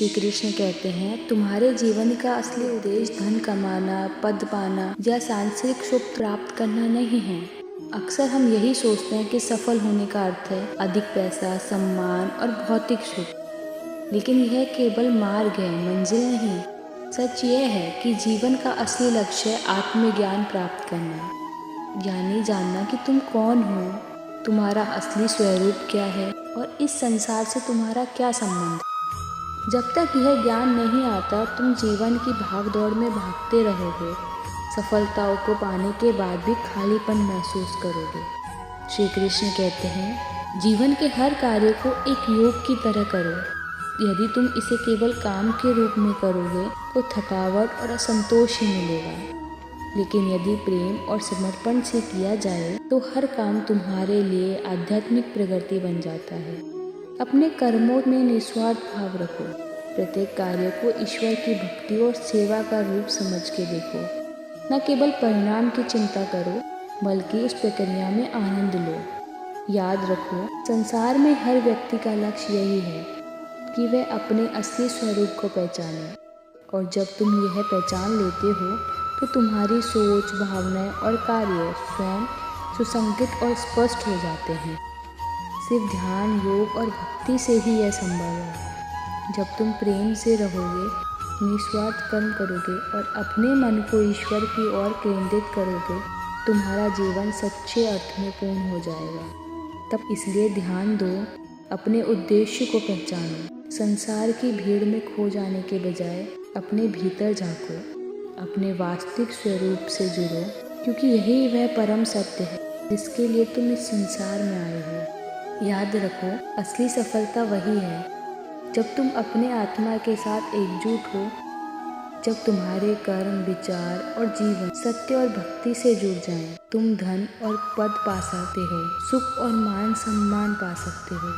श्री कृष्ण कहते हैं, तुम्हारे जीवन का असली उद्देश्य धन कमाना, पद पाना या सांसारिक सुख प्राप्त करना नहीं है। अक्सर हम यही सोचते हैं कि सफल होने का अर्थ है अधिक पैसा, सम्मान और भौतिक सुख, लेकिन यह केवल मार्ग है, मंजिल नहीं। सच यह है कि जीवन का असली लक्ष्य है आत्मज्ञान प्राप्त करना, यानी जानना कि तुम कौन हो, तुम्हारा असली स्वरूप क्या है और इस संसार से तुम्हारा क्या संबंध है। जब तक यह ज्ञान नहीं आता, तुम जीवन की भागदौड़ में भागते रहोगे, सफलताओं को पाने के बाद भी खालीपन महसूस करोगे। श्री कृष्ण कहते हैं, जीवन के हर कार्य को एक योग की तरह करो। यदि तुम इसे केवल काम के रूप में करोगे तो थकावट और असंतोष ही मिलेगा, लेकिन यदि प्रेम और समर्पण से किया जाए तो हर काम तुम्हारे लिए आध्यात्मिक प्रगति बन जाता है। अपने कर्मों में निस्वार्थ भाव रखो, प्रत्येक कार्य को ईश्वर की भक्ति और सेवा का रूप समझ के देखो। न केवल परिणाम की चिंता करो, बल्कि इस प्रक्रिया में आनंद लो। याद रखो, संसार में हर व्यक्ति का लक्ष्य यही है कि वह अपने असली स्वरूप को पहचाने, और जब तुम यह पहचान लेते हो तो तुम्हारी सोच, भावनाएं और कार्य स्वयं सुसंगत और स्पष्ट हो जाते हैं। सिर्फ ध्यान, योग और भक्ति से ही यह संभव है। जब तुम प्रेम से रहोगे, निस्वार्थ कर्म करोगे और अपने मन को ईश्वर की ओर केंद्रित करोगे, तुम्हारा जीवन सच्चे अर्थ में पूर्ण हो जाएगा। तब इसलिए ध्यान दो, अपने उद्देश्य को पहचानो। संसार की भीड़ में खो जाने के बजाय अपने भीतर झांको, अपने वास्तविक स्वरूप से जुड़ो, क्योंकि यही वह परम सत्य है जिसके लिए तुम इस संसार में आए हो। याद रखो, असली सफलता वही है जब तुम अपने आत्मा के साथ एकजुट हो, जब तुम्हारे कर्म, विचार और जीवन सत्य और भक्ति से जुड़ जाएं। तुम धन और पद पा सकते हो, सुख और मान सम्मान पा सकते हो,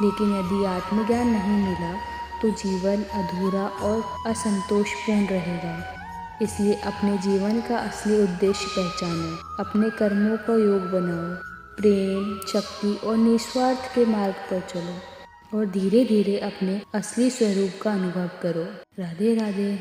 लेकिन यदि आत्मज्ञान नहीं मिला तो जीवन अधूरा और असंतोषपूर्ण रहेगा। इसलिए अपने जीवन का असली उद्देश्य पहचानो, अपने कर्मों को योग बनाओ, प्रेम, शक्ति और निस्वार्थ के मार्ग पर चलो और धीरे धीरे अपने असली स्वरूप का अनुभव करो। राधे राधे।